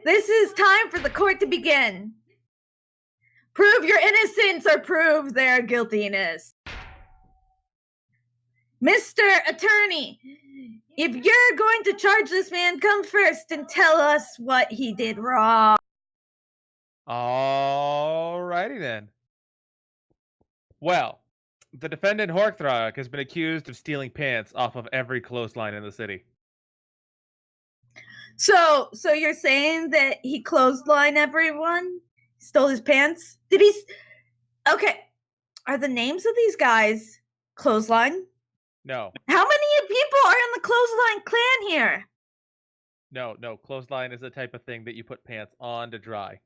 This is time for the court to begin. Prove your innocence or prove their guiltiness. Mr. Attorney, if you're going to charge this man, come first and tell us what he did wrong. Alrighty then. Well, the defendant Horkthrog has been accused of stealing pants off of every clothesline in the city. So you're saying that he clotheslined everyone? Stole his pants? Did he? Okay. Are the names of these guys clothesline? No. How many people are in the clothesline clan here? No. Clothesline is the type of thing that you put pants on to dry.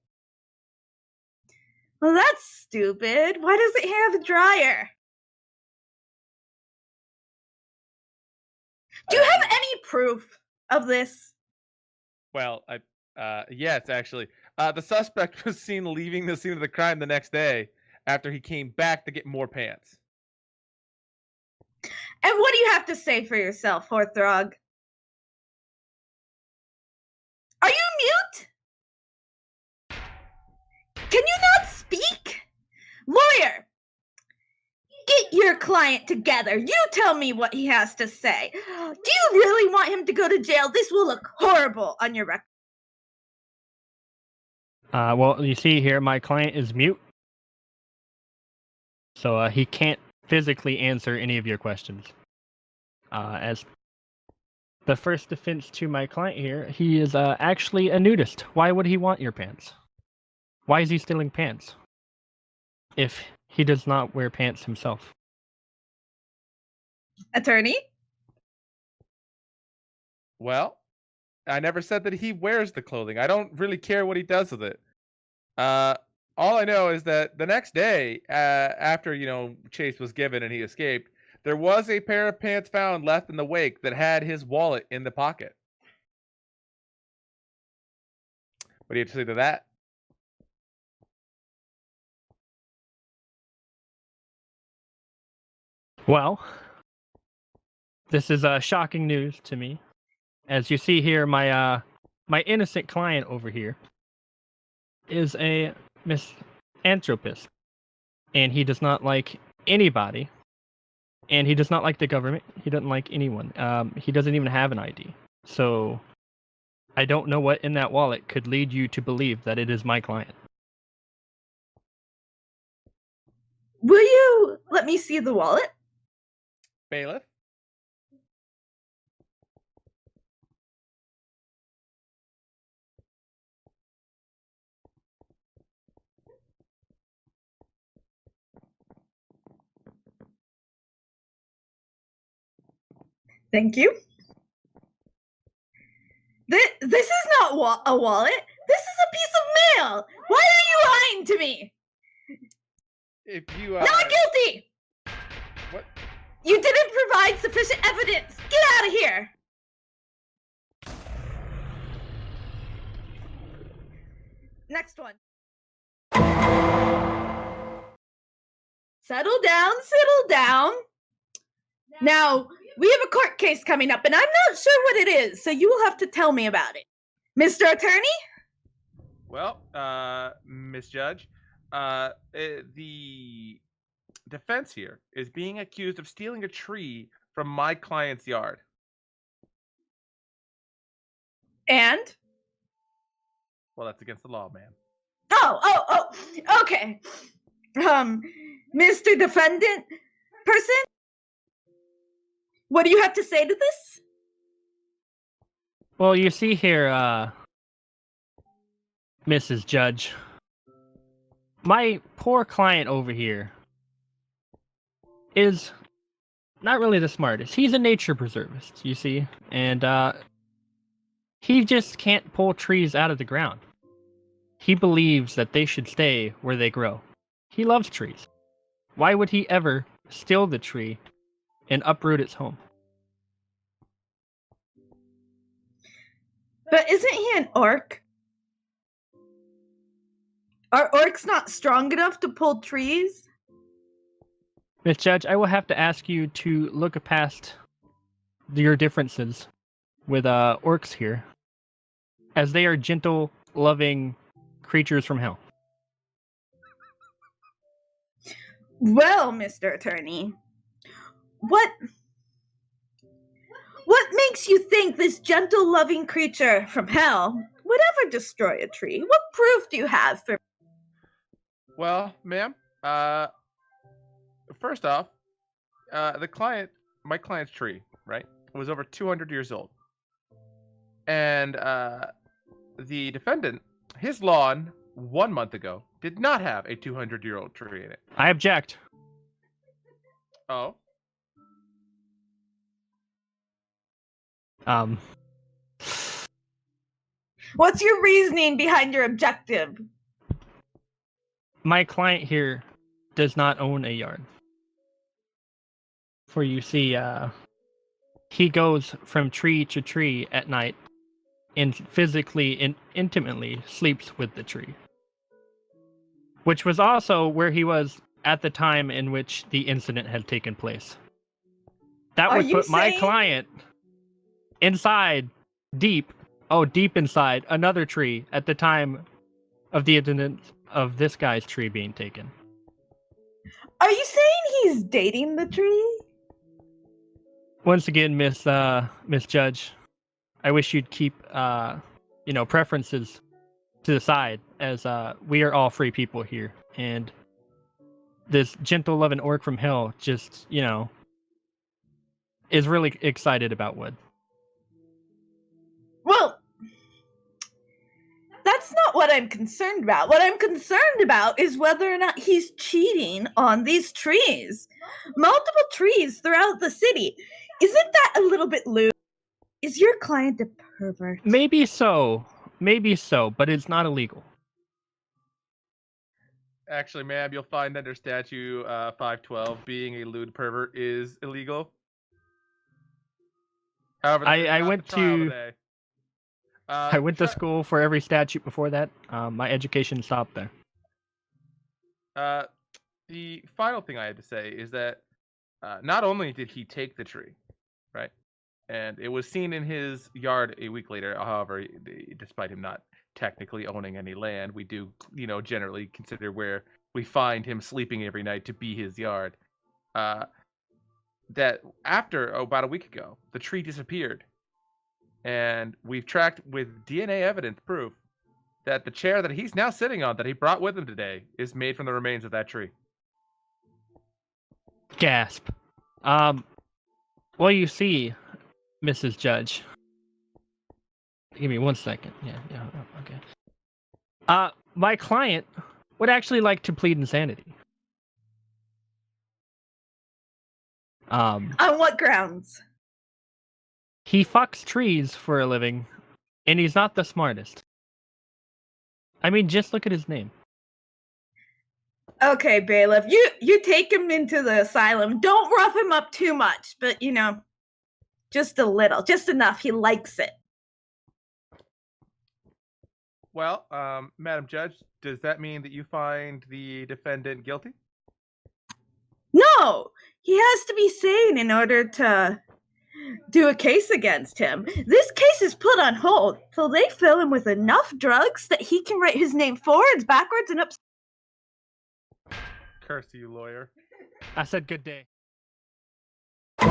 Well, that's stupid. Why does it have a dryer? Do you have any proof of this? Well, yes, actually. The suspect was seen leaving the scene of the crime the next day after he came back to get more pants. And what do you have to say for yourself, Horthrog? Are you mute? Can you not speak? Lawyer, get your client together. You tell me what he has to say. Do you really want him to go to jail? This will look horrible on your record. Well, you see here, my client is mute. So he can't physically answer any of your questions. As the first defense to my client here, he is actually a nudist. Why would he want your pants? Why is he stealing pants if he does not wear pants himself? Attorney? Well, I never said that he wears the clothing. I don't really care what he does with it. All I know is that the next day, after chase was given and he escaped, there was a pair of pants found left in the wake that had his wallet in the pocket. What do you have to say to that? Well, this is shocking news to me. As you see here, my innocent client over here is a misanthropist, and he does not like anybody, and he does not like the government. He doesn't like anyone. He doesn't even have an ID. So I don't know what in that wallet could lead you to believe that it is my client. Will you let me see the wallet? Bailiff? Thank you. This is not a wallet. This is a piece of mail. Why are you lying to me? If you Not guilty. What? You didn't provide sufficient evidence. Get out of here. Next one. Settle down. Now, we have a court case coming up, and I'm not sure what it is, so you will have to tell me about it. Mr. Attorney? Well, Miss Judge, the defense here is being accused of stealing a tree from my client's yard. And? Well, that's against the law, ma'am. Oh, okay. Mr. Defendant person? What do you have to say to this? Well, you see here, Mrs. Judge, my poor client over here is not really the smartest. He's a nature preservist, you see, and he just can't pull trees out of the ground. He believes that they should stay where they grow. He loves trees. Why would he ever steal the tree and uproot its home? But isn't he an orc? Are orcs not strong enough to pull trees? Miss Judge, I will have to ask you to look past your differences with orcs here, as they are gentle loving creatures from hell. Well, Mr. Attorney, what makes you think this gentle, loving creature from hell would ever destroy a tree? What proof do you have for? Well, ma'am, first off, my client's tree, right, was over 200 years old. And the defendant, his lawn 1 month ago did not have a 200-year-old tree in it. I object. Oh, What's your reasoning behind your objective? My client here does not own a yard. For you see, he goes from tree to tree at night and physically and intimately sleeps with the tree. Which was also where he was at the time in which the incident had taken place. That Are would you put my saying- client inside, deep inside another tree at the time of the incident of this guy's tree being taken. Are you saying he's dating the tree? Once again, Miss Judge, I wish you'd keep preferences to the side, as we are all free people here, and this gentle loving orc from hell just is really excited about wood. Well, that's not what I'm concerned about. What I'm concerned about is whether or not he's cheating on these trees. Multiple trees throughout the city. Isn't that a little bit lewd? Is your client a pervert? Maybe so, but it's not illegal. actually, ma'am, you'll find under statute 512 being a lewd pervert is illegal. However, I went to to school for every statute before that. My education stopped there. The final thing I had to say is that not only did he take the tree, right, and it was seen in his yard a week later. However, despite him not technically owning any land, we do, generally consider where we find him sleeping every night to be his yard. That after about a week ago, the tree disappeared. And we've tracked with DNA evidence proof that the chair that he's now sitting on, that he brought with him today, is made from the remains of that tree. Gasp. Well, you see, Mrs. Judge. Give me 1 second. Yeah, okay. My client would actually like to plead insanity. On what grounds? He fucks trees for a living, and he's not the smartest. I mean, just look at his name. Okay, bailiff, you take him into the asylum. Don't rough him up too much, but just a little, just enough. He likes it. Well, Madam Judge, does that mean that you find the defendant guilty? No, he has to be sane in order to do a case against him. This case is put on hold till they fill him with enough drugs that he can write his name forwards, backwards, and upside. Curse you, lawyer. I said good day. Okay,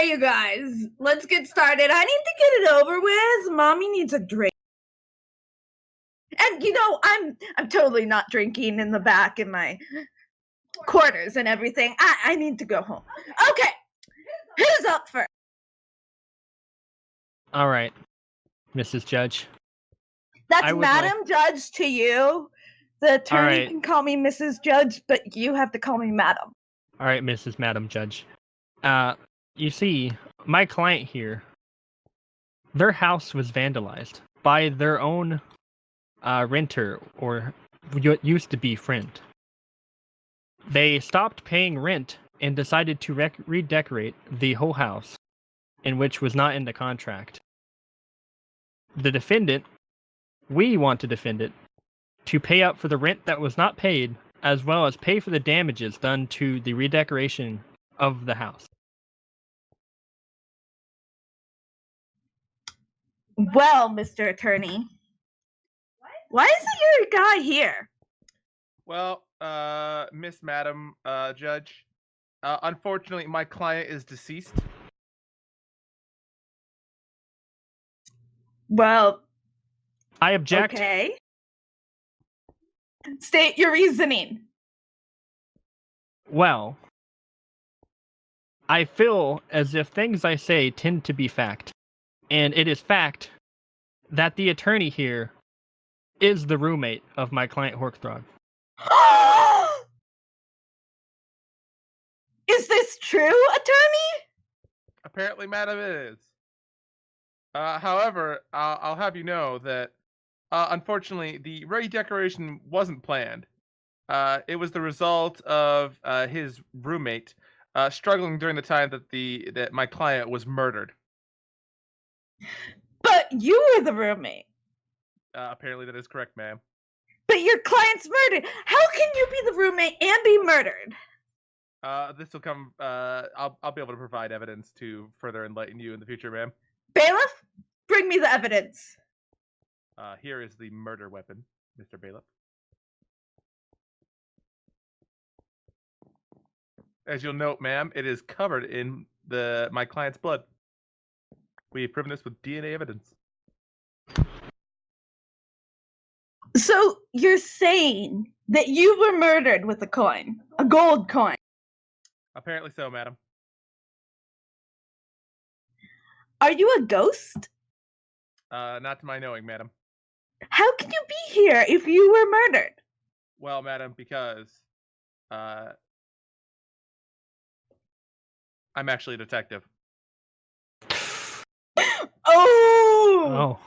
you guys, let's get started. I need to get it over with. Mommy needs a drink. And I'm totally not drinking in the back in my quarters and everything. I need to go home. Okay, who's up first? All right, Mrs. Judge. That's I would Madam Judge to you. The attorney right. can call me Mrs. Judge, but you have to call me Madam. All right, Madam Judge. You see, my client here, their house was vandalized by their own renter, or what used to be friend. They stopped paying rent and decided to redecorate the whole house, in which was not in the contract. The defendant, we want to defend it, to pay up for the rent that was not paid, as well as pay for the damages done to the redecoration of the house. Well, Mr. Attorney, why isn't your guy here? Well, Miss Madam Judge, unfortunately, my client is deceased. Well, I object. okay. State your reasoning. Well, I feel as if things I say tend to be fact. And it is fact that the attorney here is the roommate of my client Horkthrog. Is this true, attorney? Apparently, madam, it is. However, I'll have you know that, unfortunately, the redecoration wasn't planned. It was the result of his roommate struggling during the time that my client was murdered. But you were the roommate. Apparently, that is correct, ma'am. But your client's murdered. How can you be the roommate and be murdered? This will come. I'll be able to provide evidence to further enlighten you in the future, ma'am. Bailiff, bring me the evidence. Here is the murder weapon, Mr. Bailiff. As you'll note, ma'am, it is covered in my client's blood. We have proven this with DNA evidence. So you're saying that you were murdered with a coin, a gold coin? Apparently so, madam. Are you a ghost? Not to my knowing, madam. How can you be here if you were murdered? Well, madam, because I'm actually a detective. Oh!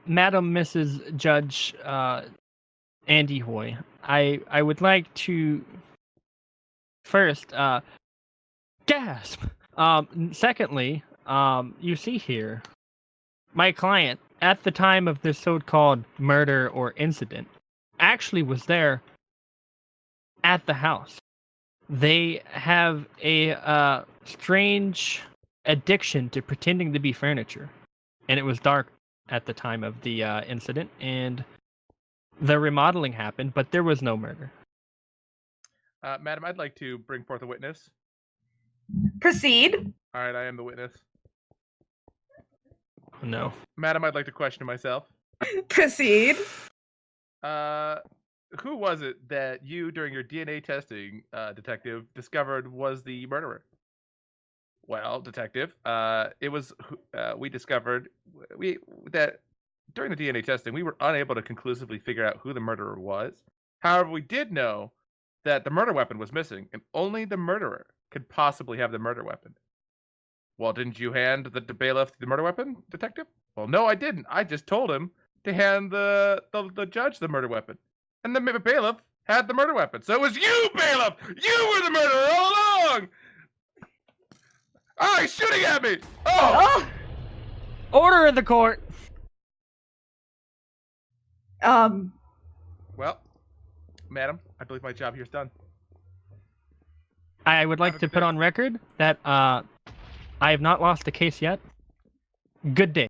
Madam Mrs. Judge Andyhoi, I would like to first gasp. Secondly, you see here, my client at the time of this so-called murder or incident actually was there at the house. They have a strange addiction to pretending to be furniture, and it was dark at the time of the incident, and the remodeling happened, but there was no murder. Madam, I'd like to bring forth a witness. Proceed. All right, I am the witness. No. Madam, I'd like to question myself. Proceed. Who was it that you, during your DNA testing, detective, discovered was the murderer? Well, detective, it was we discovered that during the DNA testing, we were unable to conclusively figure out who the murderer was. However, we did know that the murder weapon was missing, and only the murderer could possibly have the murder weapon. Well, didn't you hand the bailiff the murder weapon, detective? Well, no, I didn't. I just told him to hand the judge the murder weapon. And the bailiff had the murder weapon. So it was you, bailiff! You were the murderer all along! Oh, he's shooting at me! Oh! Order in the court! Well, madam, I believe my job here is done. I would like to put on record that I have not lost a case yet. Good day.